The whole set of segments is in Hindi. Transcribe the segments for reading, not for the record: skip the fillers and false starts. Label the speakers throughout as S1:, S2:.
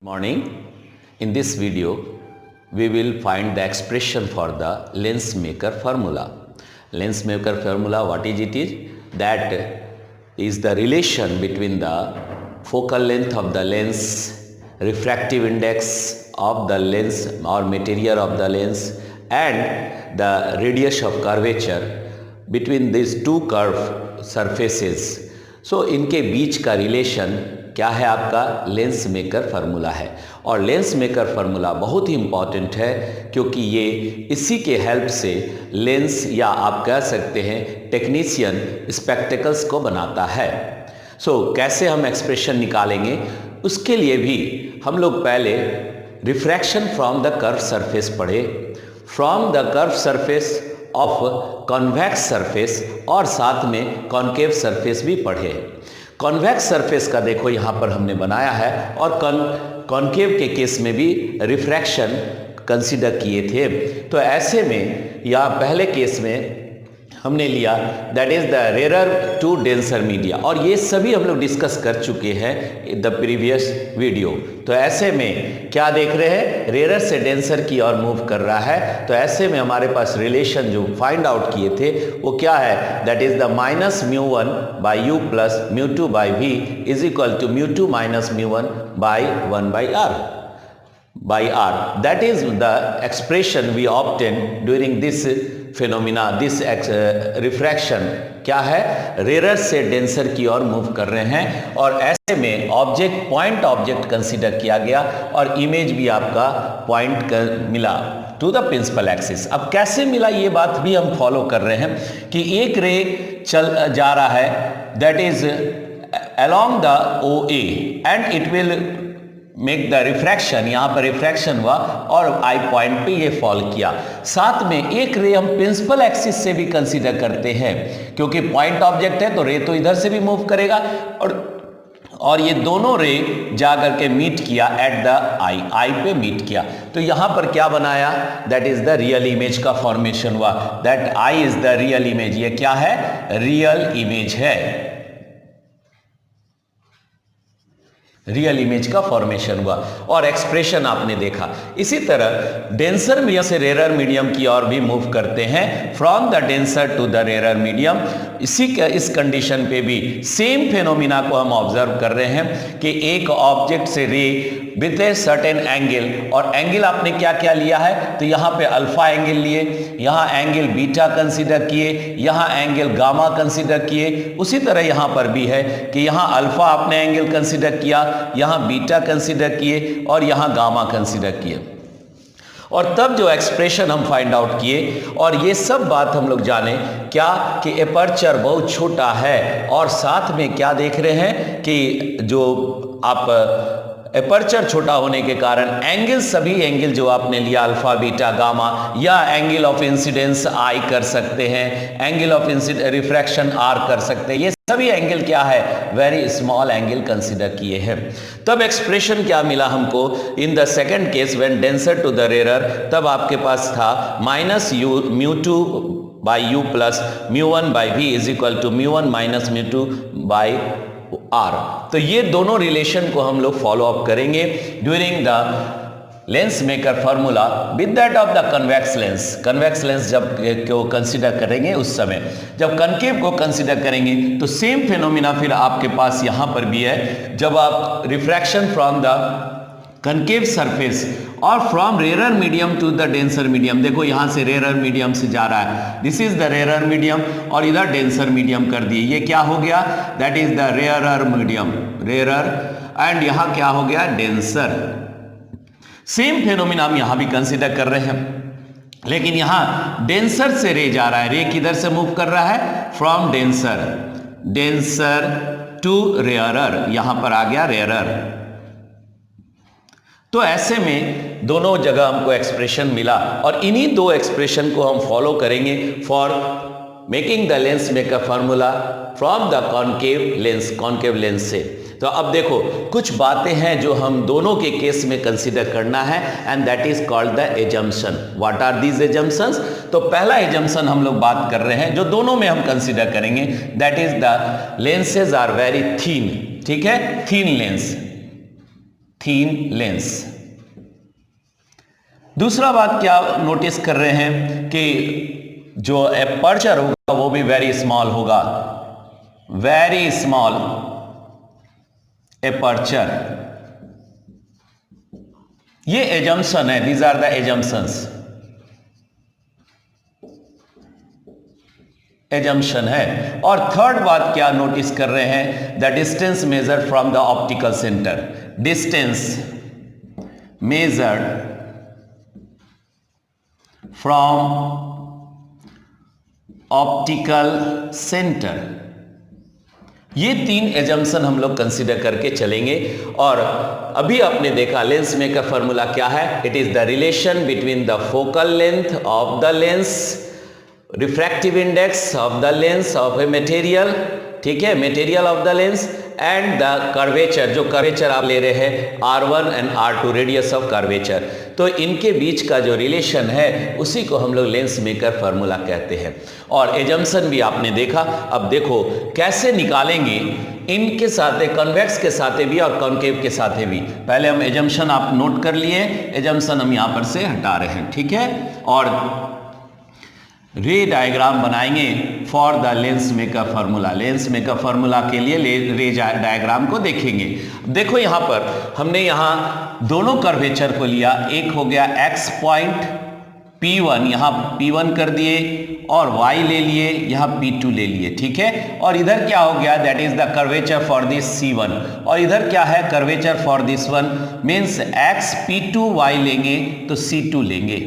S1: Morning. In this video, we will find the expression for the lens maker formula. Lens maker formula, what is it is? That is the relation between the focal length of the lens, refractive index of the lens or material of the lens, and the radius of curvature between these two curved surfaces. So इनके बीच का रिलेशन क्या है? आपका लेंस मेकर फार्मूला है। और लेंस मेकर फार्मूला बहुत ही इम्पॉर्टेंट है क्योंकि ये इसी के हेल्प से लेंस या आप कह सकते हैं टेक्नीशियन स्पेक्टिकल्स को बनाता है। कैसे हम एक्सप्रेशन निकालेंगे उसके लिए भी हम लोग पहले refraction from the curve surface पढ़े, from the curve surface of convex surface और साथ में कॉन्केव सरफेस भी पढ़े। कॉन्वेक्स सरफेस का देखो यहाँ पर हमने बनाया है और कॉन्केव के केस में भी रिफ्रैक्शन कंसीडर किए थे। तो ऐसे में या पहले केस में हमने लिया that is the rarer to denser media, और ये सभी हम लोग डिस्कस कर चुके हैं इन द प्रीवियस वीडियो। तो ऐसे में क्या देख रहे हैं? रेरर से डेंसर की ओर मूव कर रहा है। तो ऐसे में हमारे पास रिलेशन जो फाइंड आउट किए थे वो क्या है? That is the minus μ1 by u plus μ2 by v is equal to μ2 minus μ1 by 1 by r. That is the expression we obtain during this phenomena, this refraction क्या है? रेरर से डेंसर की ओर मूव कर रहे हैं और ऐसे में ऑब्जेक्ट पॉइंट ऑब्जेक्ट कंसीडर किया गया और इमेज भी आपका पॉइंट मिला टू द प्रिंसिपल एक्सिस। अब कैसे मिला ये बात भी हम फॉलो कर रहे हैं कि एक रे चल जा रहा है that is along the OA and it will make the refraction, यहाँ पर रिफ्रैक्शन हुआ और आई पॉइंट पे ये फॉल किया। साथ में एक रे हम प्रिंसिपल एक्सिस से भी कंसीडर करते हैं क्योंकि पॉइंट ऑब्जेक्ट है तो रे तो इधर से भी मूव करेगा और ये दोनों रे जा करके मीट किया एट द आई पे मीट किया। तो यहाँ पर क्या बनाया? That is the real image का फॉर्मेशन हुआ। That I is the real image. ये क्या है? रियल इमेज है। रियल इमेज का फॉर्मेशन हुआ और एक्सप्रेशन आपने देखा। इसी तरह डेंसर मीडियम से रेरर मीडियम की ओर भी मूव करते हैं, from the denser to the rarer medium. इस कंडीशन पे भी सेम फेनोमिना को हम ऑब्जर्व कर रहे हैं कि एक ऑब्जेक्ट से रे विथ ए सर्टेन एंगल, और एंगल आपने क्या क्या लिया है? तो यहाँ पे अल्फा एंगल लिए, यहाँ एंगल बीटा कंसीडर किए, यहाँ एंगल गामा कंसीडर किए। उसी तरह यहाँ पर भी है कि यहाँ अल्फा आपने एंगल कंसीडर किया, यहाँ बीटा कंसीडर किए और यहाँ गामा कंसीडर किए, और तब जो एक्सप्रेशन हम फाइंड आउट किए। और ये सब बात हम लोग जाने क्या कि एपर्चर बहुत छोटा है और साथ में क्या देख रहे हैं कि जो आप एपर्चर छोटा होने के कारण एंगल, सभी एंगल जो आपने लिया अल्फा बीटा गामा या एंगल ऑफ इंसिडेंस आई कर सकते हैं, एंगल ऑफ रिफ्रैक्शन आर कर सकते हैं, ये सभी एंगल क्या है? वेरी स्मॉल एंगल कंसीडर किए हैं। तब एक्सप्रेशन क्या मिला हमको? In the second case when denser to the rarer, तब आपके पास था minus u μ2 by u plus μ1 by v is equal to μ1 minus μ2 by r. तो ये दोनों रिलेशन को हम लोग फॉलो अप करेंगे during the lens maker formula with that of the convex lens. Convex lens जब को कंसीडर करेंगे उस समय, जब कनकेव को कंसीडर करेंगे तो सेम फिनोमिना फिर आपके पास यहाँ पर भी है। जब आप refraction from the concave surface और from rarer medium to the denser medium, देखो यहाँ से रेरर मीडियम से जा रहा है, this is the rarer medium और इधर डेंसर मीडियम कर दिए, ये क्या हो गया? That is the rarer medium, rarer, and यहाँ क्या हो गया? डेंसर। सेम फेनोमिना हम यहाँ भी कंसीडर कर रहे हैं, लेकिन यहाँ डेंसर से रे जा रहा है। रे किधर से मूव कर रहा है? फ्रॉम डेंसर टू रेरर, यहाँ पर आ गया रेरर। तो ऐसे में दोनों जगह हमको एक्सप्रेशन मिला और इन्हीं दो एक्सप्रेशन को हम फॉलो करेंगे for making the lens maker formula from the concave lens से। तो अब देखो कुछ बातें हैं जो हम दोनों के केस में कंसीडर करना है and that is called the assumption. What are these assumptions? तो पहला एजम्पशन हम लोग बात कर रहे हैं जो दोनों में हम कंसीडर करेंगे, that is the lenses are very thin. ठीक है, थीन लेंस। थीन लेंस। दूसरा बात क्या नोटिस कर रहे हैं कि जो एपर्चर होगा वो भी वेरी स्मॉल होगा, वेरी स्मॉल एपर्चर। ये एजम्पशन है, these are the assumptions, assumption है। और थर्ड बात क्या नोटिस कर रहे हैं, the distance measured from the optical centre, distance measured from optical centre. ये तीन एजम्पशन हम लोग कंसीडर करके चलेंगे। और अभी आपने देखा लेंस मेकर फॉर्मूला क्या है, it is the relation between the focal length of the lens, refractive index of the lens of a material, ठीक है, material of the lens, and the curvature, जो कर्वेचर आप ले रहे हैं R1 and R2, radius of curvature. तो इनके बीच का जो रिलेशन है उसी को हम लोग लेंस मेकर फार्मूला कहते हैं। और एजम्पशन भी आपने देखा। अब देखो कैसे निकालेंगे इनके साथ, कन्वेक्स के साथ भी और कॉन्केव के साथ भी। पहले हम एजम्पशन आप नोट कर लिए, एजम्पशन हम यहाँ पर से हटा रहे हैं, ठीक है। और रे डायग्राम बनाएंगे for the lens maker formula. Lens maker formula के लिए रे डायग्राम को देखेंगे। देखो यहाँ पर हमने यहाँ दोनों कर्वेचर को लिया, एक हो गया x पॉइंट P1, यहाँ P1 कर दिए, और y ले लिए, यहाँ P2 ले लिए, ठीक है। और इधर क्या हो गया, that is the curvature for this C1, और इधर क्या है, curvature for this one, means x P2y लेंगे तो C2 लेंगे,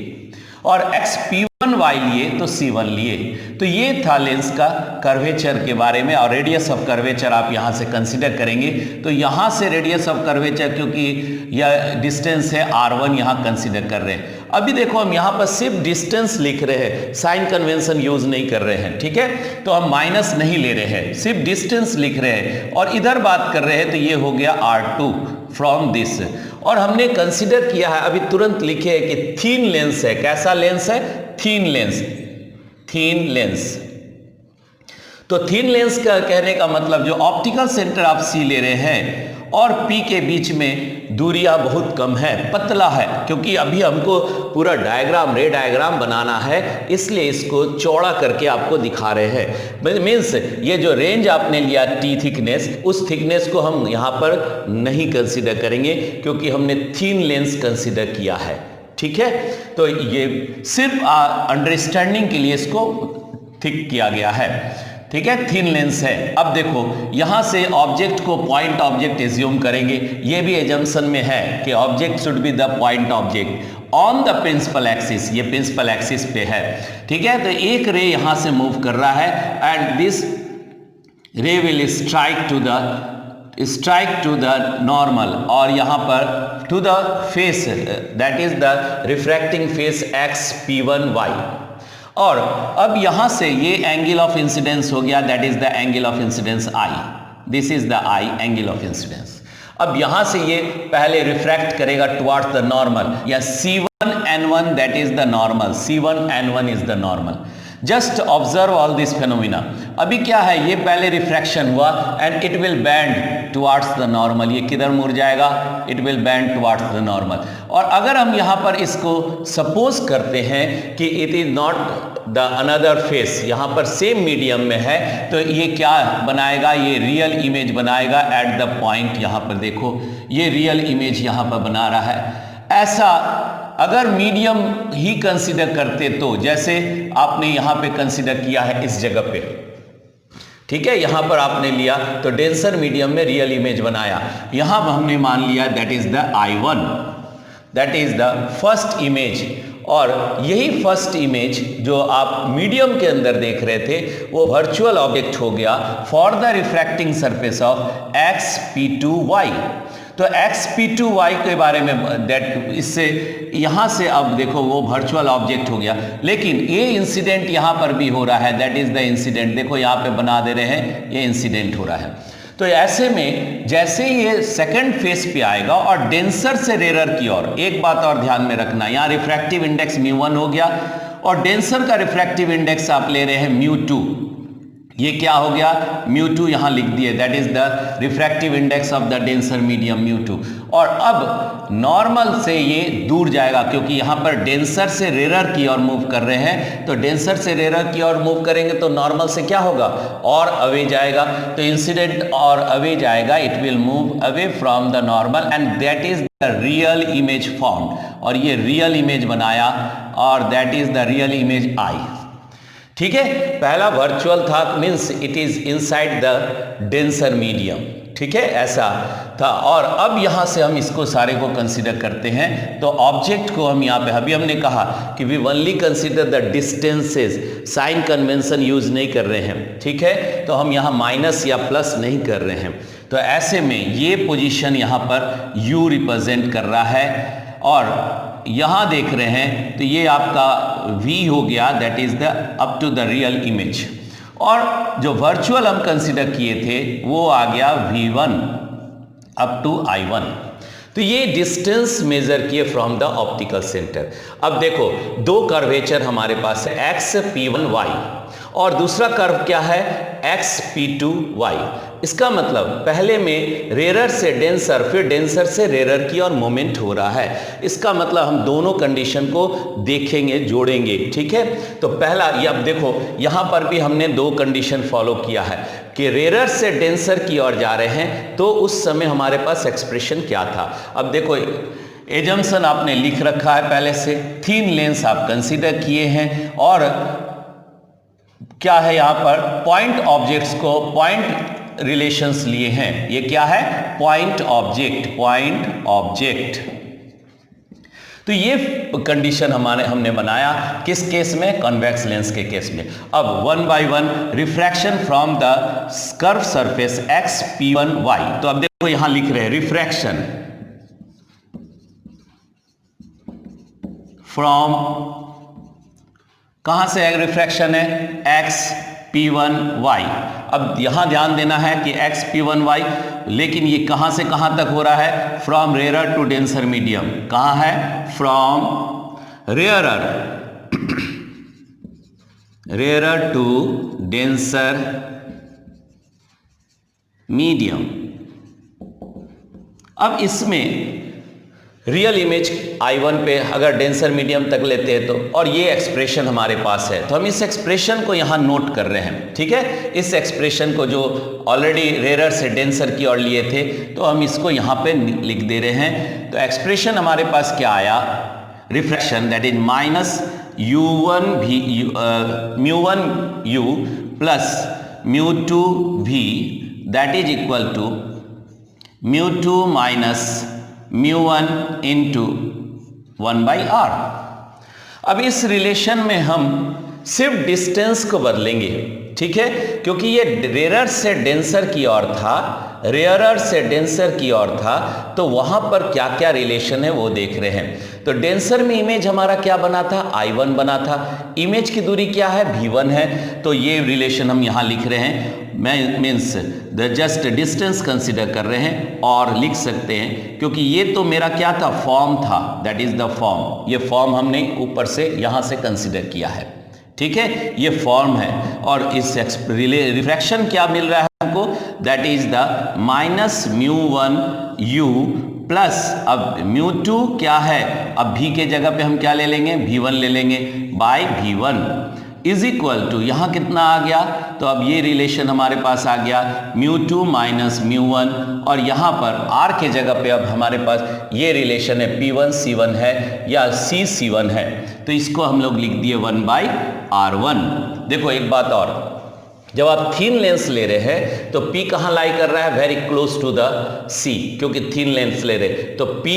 S1: और x P1y लिए तो C1 लिए। तो ये था लेंस का कर्वेचर के बारे में। और रेडियस ऑफ कर्वेचर आप यहाँ से कंसीडर करेंगे, तो यहाँ से रेडियस ऑफ कर्वेचर, क्योंकि यह डिस्टेंस है R1 यहाँ कंसीडर कर रहे हैं। अभी देखो हम यहाँ पर सिर्फ डिस्टेंस लिख रहे हैं, साइन कन्वेंशन यूज नहीं कर रहे हैं, ठीक है। तो हम माइनस नहीं ले रहे हैं, सिर्फ डिस्टेंस लिख रहे हैं, और इधर बात कर रहे हैं तो ये हो गया R2 फ्रॉम दिस। और हमने कंसीडर किया है, अभी तुरंत लिखे है कि थीन लेंस है। कैसा लेंस है, थीन लेंस, थीन लेंस। तो थीन लेंस का कहने का मतलब जो ऑप्टिकल सेंटर आप C ले रहे हैं और P के बीच में दूरियां बहुत कम है, पतला है, क्योंकि अभी हमको पूरा डायग्राम, रे डायग्राम बनाना है, इसलिए इसको चौड़ा करके आपको दिखा रहे हैं। मीन्स ये जो रेंज आपने लिया T थिकनेस, उस थिकनेस को हम यहाँ पर नहीं कंसीडर करेंगे, क्योंकि हमने थीन लेंस कंसीडर किया है, ठीक है। तो ये सिर्फ अंडरस्टैंडिंग के लिए इसको थिक किया गया है, ठीक है, थीन लेंस है। अब देखो यहां से ऑब्जेक्ट को पॉइंट ऑब्जेक्ट एज्यूम करेंगे, ये भी एजम्पशन में है कि object should be the point object on the principal axis, ये प्रिंसिपल एक्सिस पे है, ठीक है। तो एक रे यहां से मूव कर रहा है and this ray will strike to the normal, और यहां पर to the face, that is the refracting face x P1y। और अब यहां से ये एंगल ऑफ इंसिडेंस हो गया, that is the angle of incidence I, this is the I angle of incidence. अब यहां से ये पहले रिफ्रैक्ट करेगा टुवर्ड्स द नॉर्मल, या C1N1 that is the normal, C1N1 is the normal. Just observe all this phenomena. अभी क्या है, ये पहले रिफ्रैक्शन हुआ and it will bend towards the normal, ये किधर मुड़ जाएगा, it will bend towards the normal. और अगर हम यहाँ पर इसको सपोज करते हैं कि it is not the another face, यहाँ पर सेम मीडियम में है, तो ये क्या बनाएगा, ये रियल इमेज बनाएगा एट द पॉइंट। यहाँ पर देखो ये रियल इमेज यहाँ पर बना रहा है। ऐसा अगर मीडियम ही कंसीडर करते तो, जैसे आपने यहां पे कंसीडर किया है इस जगह पे, ठीक है, यहां पर आपने लिया तो डेंसर मीडियम में रियल इमेज बनाया, यहां हमने मान लिया that is the I1, that is the first image. और यही फर्स्ट इमेज जो आप मीडियम के अंदर देख रहे थे वो वर्चुअल ऑब्जेक्ट हो गया for the refracting surface of x P2y। तो x P2y के बारे में दैट, इससे यहाँ से अब देखो वो वर्चुअल ऑब्जेक्ट हो गया, लेकिन ये इंसिडेंट यहाँ पर भी हो रहा है, दैट इज द इंसिडेंट। देखो यहाँ पे बना दे रहे हैं, ये इंसिडेंट हो रहा है। तो ऐसे में जैसे ये सेकंड फेस पे आएगा और डेंसर से रेरर की ओर, एक बात और ध्यान में रखना, यहाँ रिफ्रैक्टिव इंडेक्स μ1 हो गया और डेंसर का रिफ्रैक्टिव इंडेक्स आप ले रहे हैं μ2, ये क्या हो गया, μ2 यहां लिख दिए, that is the refractive index of the denser medium μ2। और अब नॉर्मल से ये दूर जाएगा, क्योंकि यहां पर डेंसर से रेरर की ओर मूव कर रहे हैं, तो डेंसर से रेरर की ओर मूव करेंगे तो नॉर्मल से क्या होगा, और अवे जाएगा, तो इंसिडेंट और अवे जाएगा, it will move away from the normal and that is the real image form, और ये रियल इमेज बनाया, और that is the real image I. ठीक है, पहला वर्चुअल था, means it is inside the denser medium. ठीक है, ऐसा था। और अब यहां से हम इसको सारे को कंसीडर करते हैं, तो ऑब्जेक्ट को हम यहां पे, अभी हमने कहा कि we only consider the distances, sign convention use नहीं कर रहे हैं। ठीक है, तो हम यहां माइनस या प्लस नहीं कर रहे हैं, तो ऐसे में ये पोजीशन यहां पर u रिप्रेजेंट कर रहा है, और यहां देख रहे हैं तो ये आपका v हो गया, that is the up to the real image, और जो वर्चुअल हम कंसीडर किए थे वो आ गया v1 अप टू i1। तो ये डिस्टेंस मेजर किए फ्रॉम द ऑप्टिकल सेंटर। अब देखो, दो कर्वेचर हमारे पास है, x p1y और दूसरा कर्व क्या है, x p2y। इसका मतलब पहले में रेरर से डेंसर, फिर डेंसर से रेरर की और मोमेंट हो रहा है। इसका मतलब हम दोनों कंडीशन को देखेंगे, जोड़ेंगे। ठीक है, तो पहला ये, अब देखो यहां पर भी हमने दो कंडीशन फॉलो किया है कि रेरर से डेंसर की ओर जा रहे हैं, तो उस समय हमारे पास एक्सप्रेशन क्या था। अब देखो, एजम्पशन आपने लिख रखा है पहले से, थिन लेंस आप कंसीडर किए हैं, और क्या है यहां पर पॉइंट ऑब्जेक्ट्स को पॉइंट रिलेशंस लिए हैं। ये क्या है, पॉइंट ऑब्जेक्ट, पॉइंट ऑब्जेक्ट। तो ये कंडीशन हमने बनाया किस केस में, कॉन्वेक्स लेंस के केस में। अब 1 by 1 refraction from the curve surface x p1y। तो अब देखो यहां लिख रहे हैं रिफ्रैक्शन फ्रॉम, कहां से रिफ्रैक्शन है, x p1y। अब यहां ध्यान देना है कि x p1y, लेकिन ये कहां से कहां तक हो रहा है, from rarer to denser medium. कहां है, from rarer to denser medium. अब इसमें रियल इमेज I1 पे अगर डेंसर मीडियम तक लेते हैं तो, और ये एक्सप्रेशन हमारे पास है, तो हम इस एक्सप्रेशन को यहाँ नोट कर रहे हैं। ठीक है, इस एक्सप्रेशन को जो ऑलरेडी रेरर से डेंसर की ओर लिए थे, तो हम इसको यहाँ पे लिख दे रहे हैं। तो एक्सप्रेशन हमारे पास क्या आया, refraction that is minus μ1 u plus μ2 v that is equal to μ2 minus μ1 into 1/r। अब इस रिलेशन में हम सिर्फ डिस्टेंस को बदलेंगे। ठीक है, क्योंकि ये रेरर से डेंसर की ओर था, रेयरर से डेंसर की ओर था, तो वहां पर क्या क्या रिलेशन है वो देख रहे हैं। तो डेंसर में इमेज हमारा क्या बना था, I1 बना था, इमेज की दूरी क्या है, v1 है, तो ये रिलेशन हम यहां लिख रहे हैं, means the just distance consider कर रहे हैं, और लिख सकते हैं क्योंकि ये तो मेरा क्या था, फॉर्म था, दैट इज द फॉर्म। ये फॉर्म हमने ऊपर से यहां से कंसिडर किया है। ठीक है, ये फॉर्म है, और इस रिफ्रैक्शन क्या मिल रहा है हमको, that is the minus μ1 u plus, अब μ2 क्या है, अब v के जगह पे हम क्या ले लेंगे, v1 ले लेंगे, bye v1 is equal to, यहां कितना आ गया, तो अब ये रिलेशन हमारे पास आ गया μ2 माइनस μ1, और यहां पर r के जगह पे अब हमारे पास ये रिलेशन है p1 c1 है या c c1 है, तो इसको हम लोग लिख दिए 1/r1। देखो एक बात और, जब आप थिन लेंस ले रहे हैं तो P कहाँ लाई कर रहा है, very close to the C, क्योंकि थिन लेंस ले रहे, तो P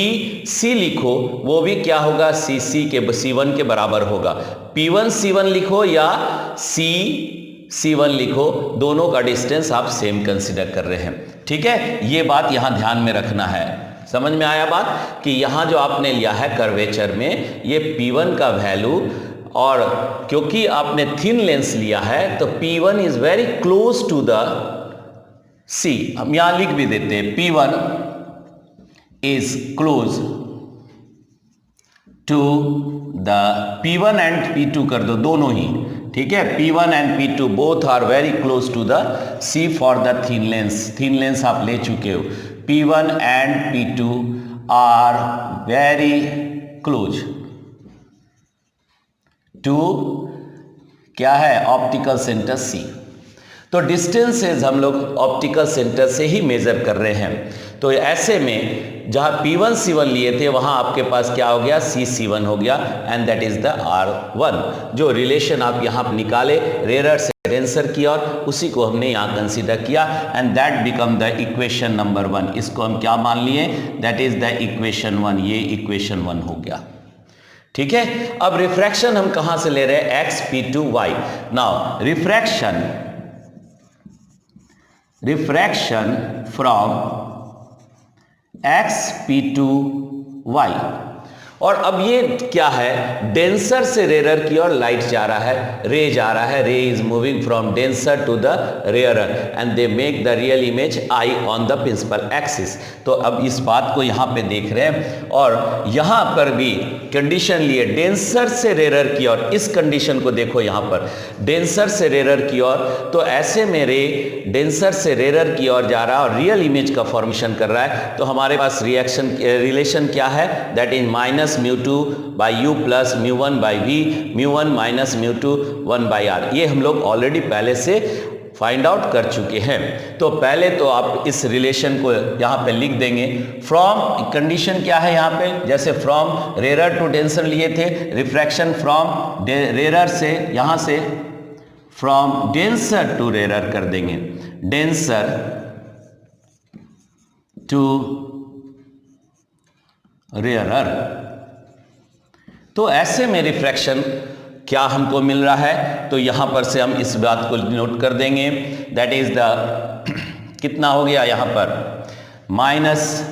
S1: C लिखो, वो भी क्या होगा, C1 के बराबर होगा। P1 C1 लिखो या C C1 लिखो, दोनों का डिस्टेंस आप सेम कंसिडर कर रहे हैं। ठीक है, ये बात यहां ध्यान में रखना है। समझ में आया बात, कि यहां जो आपने लिया है कर्वेचर में, ये P1 का वैल्यू, और क्योंकि आपने थिन लेंस लिया है तो P1 is very close to the C। हम यहां लिख भी देते हैं P1 is close to the P1 and P2 कर दो दोनों ही, ठीक है। P1 and P2 both are very close to the C for the thin lens. Thin lens आप ले चुके हो। P1 and P2 are very close to क्या है, ऑप्टिकल सेंटर C। तो डिस्टेंसेज हम लोग ऑप्टिकल सेंटर से ही मेजर कर रहे हैं। तो ऐसे में जहां P1 C1 लिए थे वहां आपके पास क्या हो गया, C C1 हो गया, and that is the R1। जो रिलेशन आप यहां निकाले रेयर से डेंसर की और उसी को हमने यहां कंसीडर किया, and that become the equation number 1। इसको हम क्या मान लिए, दैट इज द इक्वेशन 1। ये इक्वेशन 1 हो गया, ठीक है। अब रिफ्रैक्शन हम कहां से ले रहे हैं, X P2Y। Now refraction from X P2Y, और अब ये क्या है, डेंसर से रेयर की ओर लाइट जा रहा है, रे जा रहा है। Ray is moving from denser to the rarer and they make the real image I on the principal axis. तो अब इस बात को यहाँ पे देख रहे हैं, और यहाँ पर भी कंडीशन लिए डेंसर से रेयर की ओर। इस कंडीशन को देखो यहाँ पर, डेंसर से रेयर की ओर, तो ऐसे में रे डेंसर से रेयर की ओर जा रहा है और रियल इमेज का फॉर्मेशन कर रहा है। तो हमारे पास रिलेशन क्या है, that is minus μ2 by u plus μ1 by v, μ1 minus μ2 1 by r। ये हम लोग ऑलरेडी पहले से फाइंड आउट कर चुके हैं। तो पहले तो आप इस रिलेशन को यहाँ पे लिख देंगे। फ्रॉम कंडीशन क्या है यहाँ पे, जैसे फ्रॉम रेयर टू डेंसर लिए थे, रिफ्रैक्शन फ्रॉम रेयर से, यहाँ से फ्रॉम डेंसर टू रेयर कर देंगे, डेंसर टू रेयरर। तो ऐसे में रिफ्रैक्शन क्या हमको मिल रहा है, तो यहां पर से हम इस बात को नोट कर देंगे, दैट इज द कितना हो गया यहाँ पर, माइनस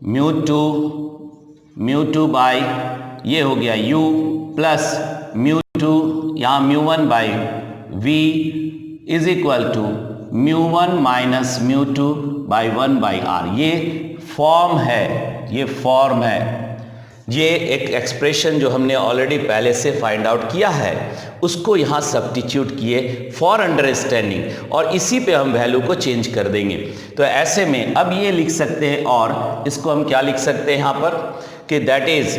S1: μ2 बाई ये हो गया u प्लस μ2 यहाँ μ1 by v is equal to μ1 minus μ2 by 1 by r। ये फॉर्म है, ये फॉर्म है। ये एक एक्सप्रेशन जो हमने ऑलरेडी पहले से फाइंड आउट किया है, उसको यहाँ सब्स्टिट्यूट किए फॉर अंडरस्टैंडिंग, और इसी पे हम वैल्यू को चेंज कर देंगे। तो ऐसे में अब ये लिख सकते हैं, और इसको हम क्या लिख सकते हैं यहाँ पर कि दैट इज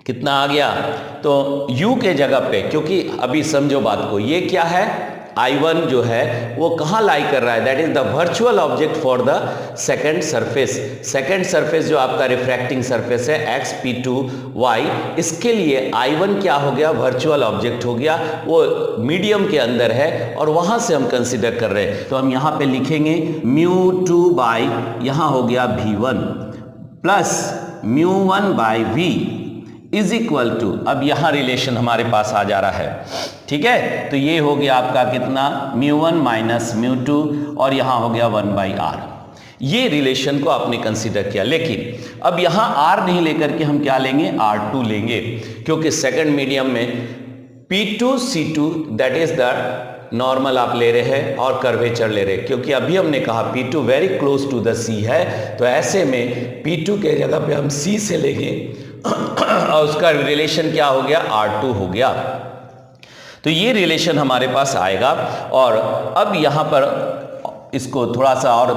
S1: कितना आ गया, तो u के जगह पे, क्योंकि अभी समझो बात को, ये क्या है, I1 जो है वो कहाँ लाई कर रहा है, that is the virtual object for the second surface. Second surface जो आपका रिफ्रैक्टिंग सरफेस है X P2Y, इसके लिए I1 क्या हो गया, वर्चुअल ऑब्जेक्ट हो गया, वो मीडियम के अंदर है और वहां से हम कंसीडर कर रहे हैं। तो हम यहाँ पे लिखेंगे μ2 बाई यहाँ हो गया V1 plus μ1 by V is equal to, अब यहां रिलेशन हमारे पास आ जा रहा है, ठीक है। तो ये हो गया आपका कितना, μ1 माइनस μ2, और यहां हो गया 1 बाई r। ये रिलेशन को आपने कंसीडर किया, लेकिन अब यहां r नहीं लेकर के हम क्या लेंगे, r2 लेंगे, क्योंकि सेकंड मीडियम में P2 C2 that is the normal आप ले रहे हैं और कर्वेचर ले रहे हैं, क्योंकि अभी हमने कहा P2 very close to the C है। तो ऐसे में P2 के जगह पे हम C से लेंगे और उसका रिलेशन क्या हो गया, R2 हो गया। तो ये रिलेशन हमारे पास आएगा। और अब यहाँ पर इसको थोड़ा सा और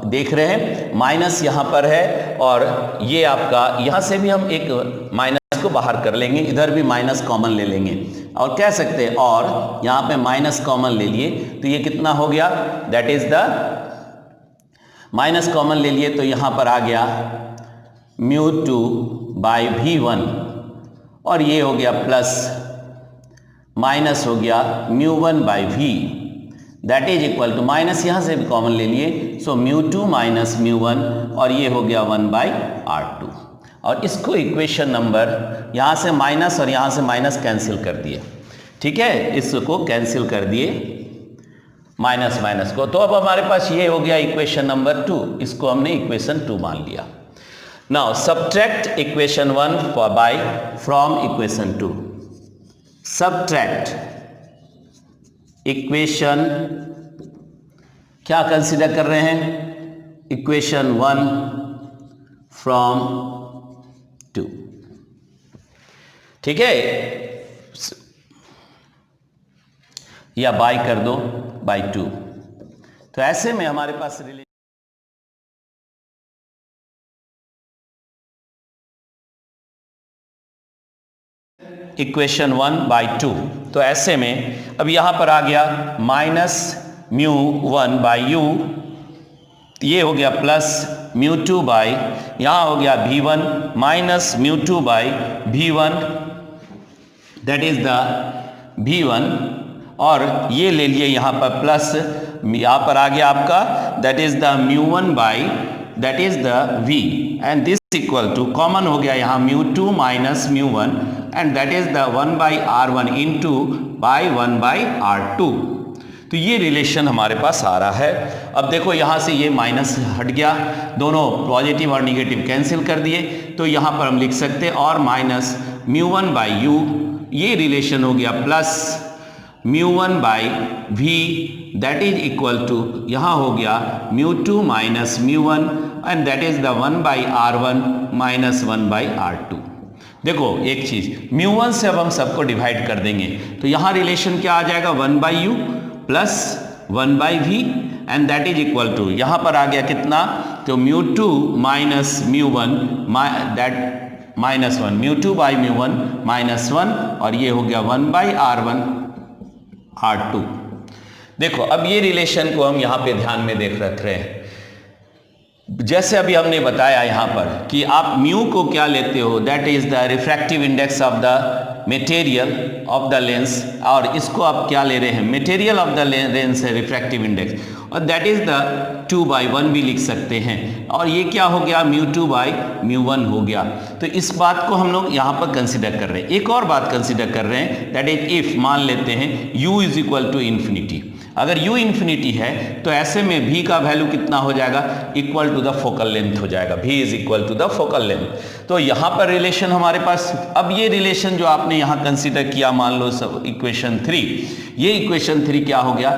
S1: देख रहे हैं, माइनस यहाँ पर है, और ये आपका यहाँ से भी हम एक माइनस को बाहर कर लेंगे, इधर भी माइनस कॉमन ले लेंगे, और कह सकते हैं, और यहाँ पे माइनस कॉमन ले लिए, तो ये कितना हो गया, that is the minus common ले लिए, तो यहाँ पर आ गया μ2 बाई V1, और ये हो गया प्लस माइनस हो गया μ1 by V, that is equal to, minus यहाँ से भी कॉमन ले लिए, सो μ2 माइनस μ1, और ये हो गया 1 बाई R2। और इसको इक्वेशन नंबर, यहाँ से माइनस और यहाँ से माइनस कैंसिल कर दिए, ठीक है, इसको कैंसिल कर दिए माइनस माइनस को। तो अब हमारे पास ये हो गया इक्वेशन नंबर 2, इसको हमने इक्वेशन 2 मान लिया। Now subtract equation 1 by from equation 2। Subtract equation क्या कंसीडर कर रहे हैं, इक्वेशन 1 फ्रॉम 2। ठीक है, या बाय कर दो बाय 2। तो ऐसे में हमारे पास इक्वेशन 1/2। तो ऐसे में अब यहां पर आ गया -μ1/u, ये हो गया प्लस μ2 बाई, यहां हो गया v1 minus μ2/v1, that is the v1, और ये ले लिए यहां पर प्लस, यहां पर आ गया आपका that is the μ1 by that is the v, and this equal to common हो गया यहां μ2 minus μ1, and that is the 1/r1 into by 1/r2। तो ये रिलेशन हमारे पास आ रहा है। अब देखो यहां से ये माइनस हट गया, दोनों पॉजिटिव और निगेटिव कैंसिल कर दिए, तो यहां पर हम लिख सकते हैं और माइनस μ1/u, ये रिलेशन हो गया plus μ1/v, that is equal to यहां हो गया μ2 minus μ1, and that is the 1/r1 minus 1/r2। देखो एक चीज, μ1 से अब हम सबको डिवाइड कर देंगे, तो यहां रिलेशन क्या आ जाएगा 1/u plus 1/v, and that is equal to यहां पर आ गया कितना, तो μ2 माइनस μ1 दैट माइनस 1, μ2/μ1 माइनस 1, और ये हो गया 1/r1 r2। देखो अब ये रिलेशन को हम यहां पे ध्यान में रख रहे हैं। जैसे अभी हमने बताया यहां पर कि आप म्यू को क्या लेते हो, that is the refractive index of the material of the lens, और इसको आप क्या ले रहे हैं, मटेरियल ऑफ द लेंस है रिफ्रैक्टिव इंडेक्स, और दैट इज द 2/1 भी लिख सकते हैं, और ये क्या हो गया μ2/μ1 हो गया। तो इस बात को हम लोग यहाँ पर कंसिडर कर रहे हैं। एक और बात कंसिडर कर रहे हैं, दैट इज इफ मान लेते हैं u is equal to infinity, अगर u इन्फिनिटी है तो ऐसे में v का वैल्यू कितना हो जाएगा, equal to the focal length हो जाएगा, v is equal to the focal length. तो यहाँ पर रिलेशन हमारे पास, अब ये रिलेशन जो आपने यहाँ कंसिडर किया, मान लो सब इक्वेशन 3, ये इक्वेशन 3 क्या हो गया,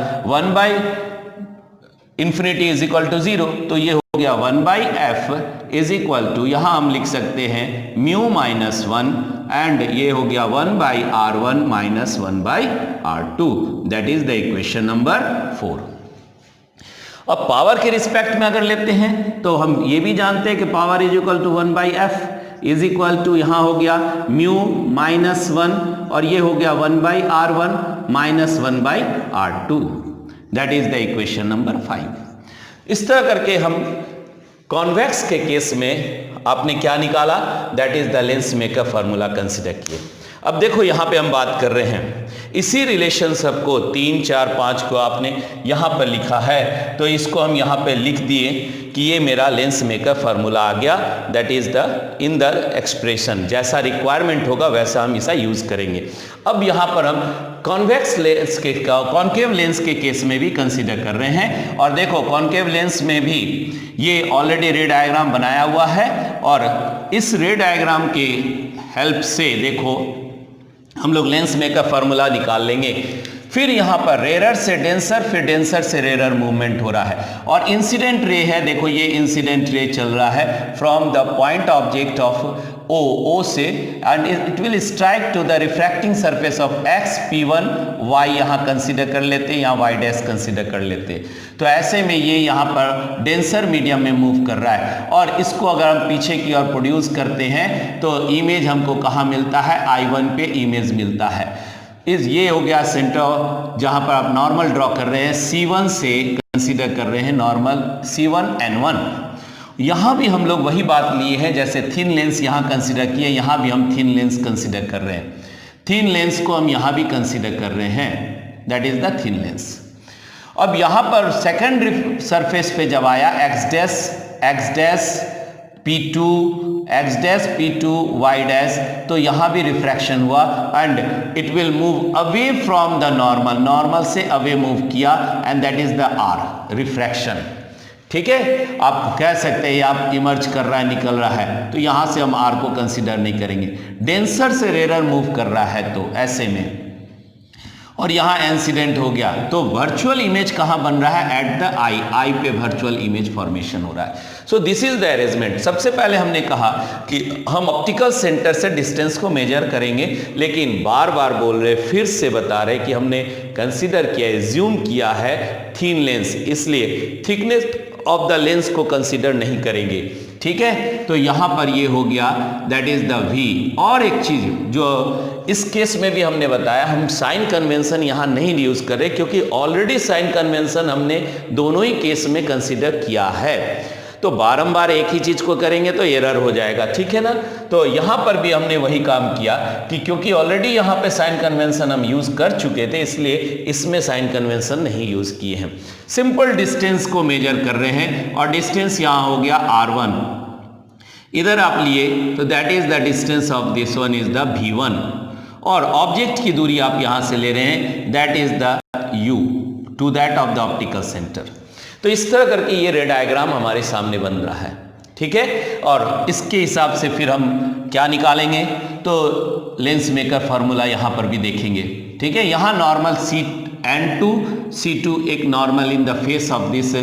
S1: 1/∞ इज इक्वल टू 0, तो ये हो गया 1/f इज इक्वल टू, यहाँ हम लिख सकते हैं μ माइनस 1, एंड ये हो गया 1/r1 minus 1/r2, that is the equation number 4। अब पावर के रिस्पेक्ट में अगर लेते हैं तो हम ये भी जानते हैं कि power is equal to 1/f is equal to, यहाँ हो गया μ माइनस 1, और ये हो गया 1/r1 minus 1/r2, that is the equation number 5। इस तरह करके हम कॉन्वेक्स के केस में आपने क्या निकाला, that is the lens maker formula consider किए। अब देखो यहाँ पे हम बात कर रहे हैं इसी रिलेशन सबको 3, 4, 5 को आपने यहाँ पर लिखा है, तो इसको हम यहाँ पे लिख दिए कि ये मेरा लेंस मेकर फार्मूला आ गया, that is the in the expression, जैसा रिक्वायरमेंट होगा वैसा हम इसे यूज करेंगे। अब यहाँ पर हम कॉन्वेक्स लेंस के कॉन्केव लेंस के केस में भी कंसीडर कर रहे हैं, और देखो कॉन्केव लेंस में भी ये ऑलरेडी रे डायग्राम बनाया हुआ है, और इस रे डायग्राम के हेल्प से देखो हम लोग लेंस मेकर फार्मूला निकाल लेंगे। फिर यहाँ पर रेरर से डेंसर, फिर डेंसर से रेरर मूवमेंट हो रहा है, और इंसिडेंट रे है, देखो ये इंसिडेंट रे चल रहा है from the point object of O से, and it will strike to the refracting surface of X P1 y यहाँ कंसीडर कर लेते हैं, यहाँ y डैश कंसीडर कर लेते हैं। तो ऐसे में ये यहाँ पर डेंसर मीडियम में मूव कर रहा है, और इसको अगर हम पीछे की ओर प्रोड्यूस करते हैं तो इमेज हमको कहाँ मिलता है, I1 पे इमेज मिलता है। ये हो गया सेंटर जहाँ पर आप नॉर्मल ड्रॉ कर रहे हैं, C1 से कंसीडर कर रहे हैं नॉर्मल C1 N1। यहाँ भी हम लोग वही बात लिए हैं, जैसे थिन लेंस यहाँ कंसीडर किए, यहाँ भी हम थिन लेंस कंसीडर कर रहे हैं। थिन लेंस को हम यहाँ भी कंसीडर कर रहे हैं, that is the thin lens. अब यहाँ पर सेकेंड सरफेस पे जब आया x dash P2 x dash P2 y dash, तो यहाँ भी रिफ्रैक्शन हुआ, and it will move away from the normal, normal से अवे मूव किया, and that is the r refraction. ठीक है, आप कह सकते हैं आप इमर्ज कर रहा है, निकल रहा है, तो यहाँ से हम r को कंसीडर नहीं करेंगे। डेंसर से रेरर मूव कर रहा है, तो ऐसे में और यहां इंसिडेंट हो गया। तो वर्चुअल इमेज कहां बन रहा है? एट द आई पे वर्चुअल इमेज फॉर्मेशन हो रहा है। So this is the arrangement. सबसे पहले हमने कहा कि हम ऑप्टिकल सेंटर से डिस्टेंस को मेजर करेंगे, लेकिन बार बार बोल रहे, फिर से बता रहे कि हमने कंसीडर किया, एज्यूम किया है थिन लेंस, इसलिए थिकनेस ऑफ द लेंस को कंसीडर नहीं करेंगे। ठीक है, तो यहां पर ये हो गया, दैट इज द वी। और एक चीज जो इस केस में भी हमने बताया, हम साइन कन्वेंशन यहां नहीं यूज कर रहे, क्योंकि ऑलरेडी साइन कन्वेंशन हमने दोनों ही केस में कंसीडर किया है। तो बारंबार एक ही चीज को करेंगे तो एरर हो जाएगा, ठीक है ना। तो यहां पर भी हमने वही काम किया कि क्योंकि ऑलरेडी यहां पे साइन कन्वेंशन हम यूज कर चुके थे, इसलिए इसमें साइन कन्वेंशन नहीं यूज किए हैं। सिंपल डिस्टेंस को मेजर कर रहे हैं और डिस्टेंस यहां हो गया r1, इधर आप लिए तो that is the distance of this one is the v1, और ऑब्जेक्ट की दूरी आप यहां से ले रहे हैं, that is the u to that of the optical centre. तो इस तरह करके ये रे डायग्राम हमारे सामने बन रहा है, ठीक है। और इसके हिसाब से फिर हम क्या निकालेंगे, तो लेंस मेकर फॉर्मूला यहां पर भी देखेंगे, ठीक है। यहां नॉर्मल N2 C2 एक normal in the face of this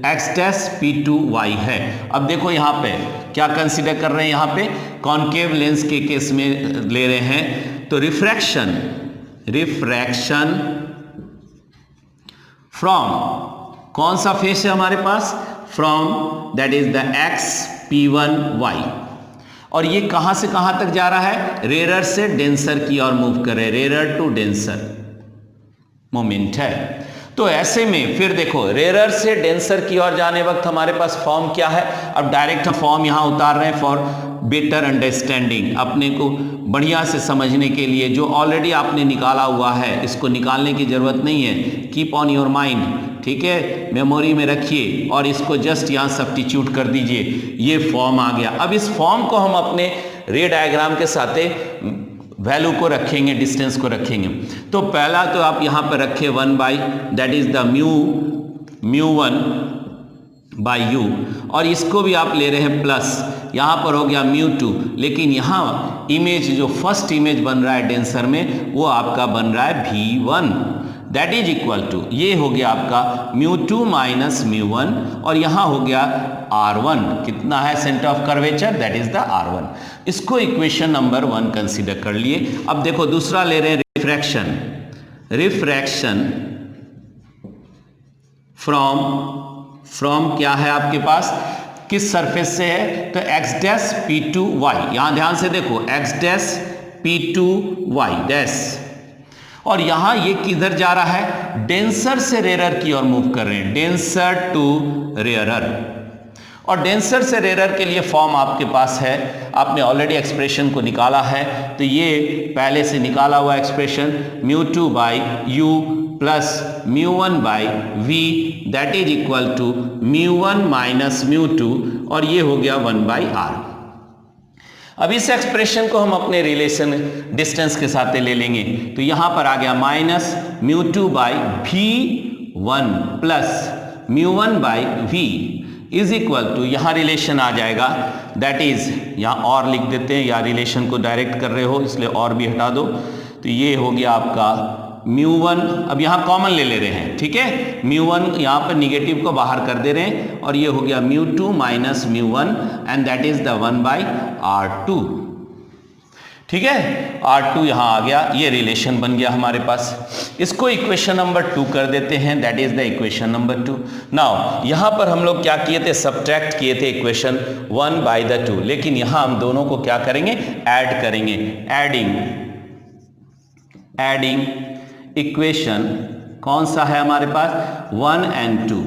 S1: x dash P2y है। अब देखो यहां पे क्या कंसीडर कर रहे हैं, यहां पे कॉनकेव लेंस के केस में ले रहे हैं, तो रिफ्रैक्शन फ्रॉम कौन सा फेस है हमारे पास, from that is the x P1y, और ये कहां से कहां तक जा रहा है, रेरर से डेंसर की ओर मूव कर रहे हैं, रेरर टू डेंसर मोमेंट है। तो ऐसे में फिर देखो रेरर से डेंसर की ओर जाने वक्त हमारे पास फॉर्म क्या है, अब डायरेक्ट फॉर्म यहां उतार रहे हैं फॉर बेटर अंडरस्टैंडिंग, अपने को बढ़िया से समझने के लिए। जो ऑलरेडी आपने निकाला हुआ है इसको निकालने की जरूरत नहीं है, कीप ऑन योर माइंड, ठीक है, मेमोरी में रखिए और इसको जस्ट यहां सब्स्टिट्यूट कर दीजिए, ये फॉर्म आ गया। अब इस फॉर्म को हम अपने रे डायग्राम के साथ वैल्यू को रखेंगे, डिस्टेंस को रखेंगे। तो पहला तो आप यहां पर रखे 1 बाई दैट इज द म्यू1 बाई यू, और इसको भी आप ले रहे हैं प्लस, यहां पर हो गया म्यू2, लेकिन यहां इमेज जो फर्स्ट इमेज बन रहा है डेंसर में वो आपका बन रहा है v1, that is equal to, ये हो गया आपका म्यू2 माइनस म्यू1, और यहां हो गया r1, कितना है centre of curvature, that is the r1। इसको इक्वेशन नंबर 1 कंसीडर कर लिए। अब देखो दूसरा ले रहे हैं रिफ्रैक्शन फ्रॉम क्या है आपके पास, किस सरफेस से है, तो x डैश P2y, यहां ध्यान से देखो x डैश P2y डैश, और यहां ये किधर जा रहा है, डेंसर से रेरर की ओर मूव कर रहे हैं, डेंसर टू रेरर। और डेंसर से रेरर के लिए फॉर्म आपके पास है, आपने ऑलरेडी एक्सप्रेशन को निकाला है, तो ये पहले से निकाला हुआ एक्सप्रेशन म्यू2 बाई यू प्लस म्यू1 by v that is equal to म्यू1 माइनस म्यू2, और ये हो गया 1 बाई आर। अब इस एक्सप्रेशन को हम अपने रिलेशन डिस्टेंस के साथ ले लेंगे, तो यहां पर आ गया माइनस म्यू2 बाई v1 प्लस म्यू1 by v is equal to, यहां रिलेशन आ जाएगा, दैट इज, यहां और लिख देते हैं, या रिलेशन को डायरेक्ट कर रहे हो इसलिए और भी हटा दो, तो ये हो गया आपका म्यू1, अब यहां कॉमन ले रहे हैं, ठीक है, म्यू1 यहां पर निगेटिव को बाहर कर दे रहे हैं, और ये हो गया म्यू2 माइनस म्यू1 and that is the 1 by r2, ठीक है, r2 यहां आ गया, ये रिलेशन बन गया हमारे पास। इसको इक्वेशन नंबर 2 कर देते हैं, that is the equation number 2। Now यहां पर हम लोग क्या किए थे, सब्ट्रैक्ट किए थे इक्वेशन 1 बाई द 2, लेकिन यहां हम दोनों को क्या करेंगे, ऐड करेंगे, एडिंग इक्वेशन कौन सा है हमारे पास, 1 एंड 2,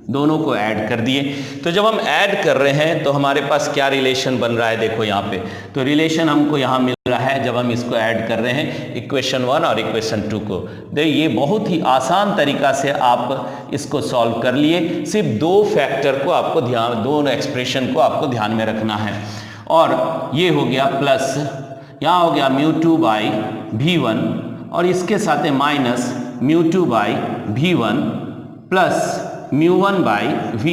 S1: दोनों को ऐड कर दिए। तो जब हम ऐड कर रहे हैं तो हमारे पास क्या रिलेशन बन रहा है, देखो यहाँ पे, तो रिलेशन हमको यहाँ मिल रहा है जब हम इसको ऐड कर रहे हैं इक्वेशन 1 और इक्वेशन 2 को। देखिए ये बहुत ही आसान तरीका से आप इसको सॉल्व कर लिए, सिर्फ दो फैक्टर को आपको ध्यान, दोनों एक्सप्रेशन को आपको ध्यान में रखना है। और ये हो गया प्लस, यहाँ हो गया म्यू2 बाई v1, और इसके साथ है माइनस म्यू2 बाई v1 प्लस म्यू1 by v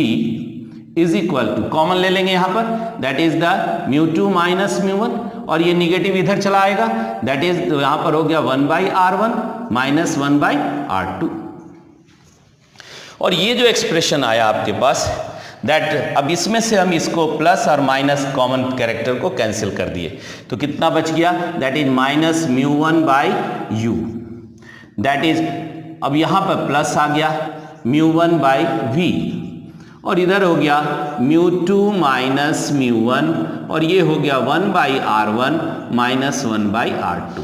S1: is equal to, common ले लेंगे यहाँ पर, दैट इज द म्यू2 माइनस म्यू1, और ये निगेटिव इधर चला आएगा, दैट इज यहाँ पर हो गया 1 बाई r1 माइनस 1/R2। और ये जो एक्सप्रेशन आया आपके पास दैट, अब इसमें से हम इसको प्लस और माइनस कॉमन कैरेक्टर को कैंसिल कर दिए, तो कितना बच गया, that is minus μ1/u, that is, अब यहां पर प्लस आ गया μ1/v, और इधर हो गया μ2 माइनस μ1, और ये हो गया 1/R1 माइनस 1/R2।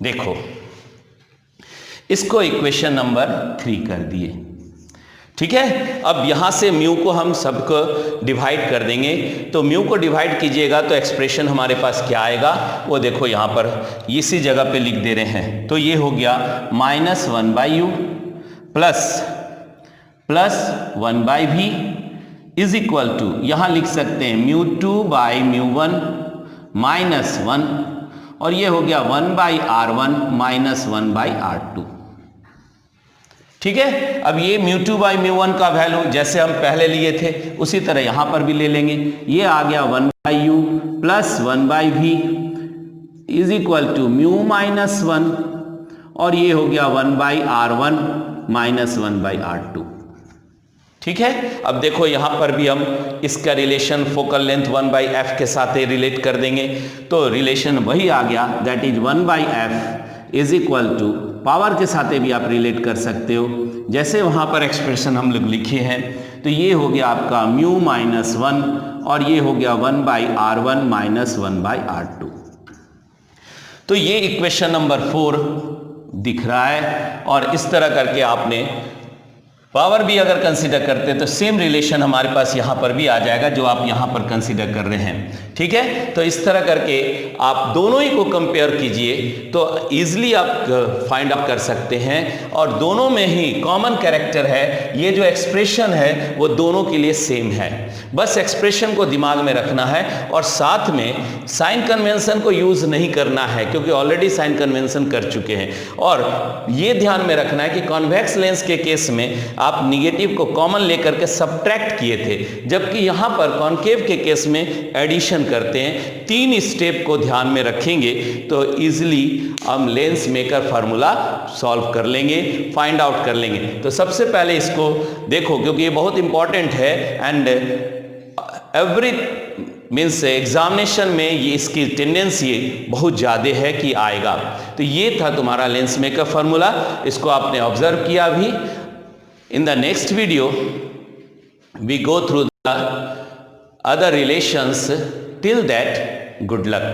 S1: देखो इसको इक्वेशन नंबर 3 कर दिए, ठीक है। अब यहां से म्यू को हम सबको डिवाइड कर देंगे, तो म्यू को डिवाइड कीजिएगा तो एक्सप्रेशन हमारे पास क्या आएगा, वो देखो यहां पर इसी जगह पे लिख दे रहे हैं। तो ये हो गया minus 1/u plus 1/v is equal to, यहां लिख सकते हैं μ2/μ1 माइनस 1, और ये हो गया 1/R1 माइनस 1/R2, ठीक है। अब ये μ2/μ1 का वैल्यू जैसे हम पहले लिए थे उसी तरह यहां पर भी ले लेंगे, ये आ गया 1/u plus 1/v is equal to mu minus 1, और ये हो गया 1/R1 माइनस 1/R2, ठीक है। अब देखो यहां पर भी हम इसका रिलेशन फोकल लेंथ 1/f के साथ रिलेट कर देंगे, तो रिलेशन वही आ गया, that is 1/f is equal to, power के साथ भी आप रिलेट कर सकते हो, जैसे वहां पर एक्सप्रेशन हम लोग लिखे हैं, तो ये हो गया आपका म्यू माइनस 1, और ये हो गया 1/R1 माइनस 1/R2। तो ये इक्वेशन नंबर 4 दिख रहा है, और इस तरह करके आपने पावर भी अगर कंसीडर करते हैं तो सेम रिलेशन हमारे पास यहां पर भी आ जाएगा जो आप यहां पर कंसीडर कर रहे हैं, ठीक है। तो इस तरह करके आप दोनों ही को कंपेयर कीजिए तो इजीली आप फाइंड आउट कर सकते हैं, और दोनों में ही कॉमन कैरेक्टर है, ये जो एक्सप्रेशन है वो दोनों के लिए सेम है। बस एक्सप्रेशन को दिमाग में रखना है, और साथ में साइन कन्वेंशन को यूज नहीं करना है क्योंकि ऑलरेडी साइन कन्वेंशन कर चुके हैं, और ये ध्यान में रखना है कि कॉन्वेक्स लेंस के केस में आप निगेटिव को कॉमन लेकर के सब्ट्रैक्ट किए थे, जबकि यहां पर कॉन्केव के केस में एडिशन करते हैं। 3 स्टेप को ध्यान में रखेंगे तो इजीली हम लेंस मेकर फार्मूला सॉल्व कर लेंगे, फाइंड आउट कर लेंगे। तो सबसे पहले इसको देखो क्योंकि ये बहुत इंपॉर्टेंट है, एंड एवरी मीन्स एग्जामिनेशन में ये इसकी टेंडेंसी बहुत ज़्यादा है कि आएगा। तो ये था तुम्हारा लेंस मेकर फार्मूला, इसको आपने ऑब्जर्व किया भी। In the next video, we go through the other relations. Till that, good luck.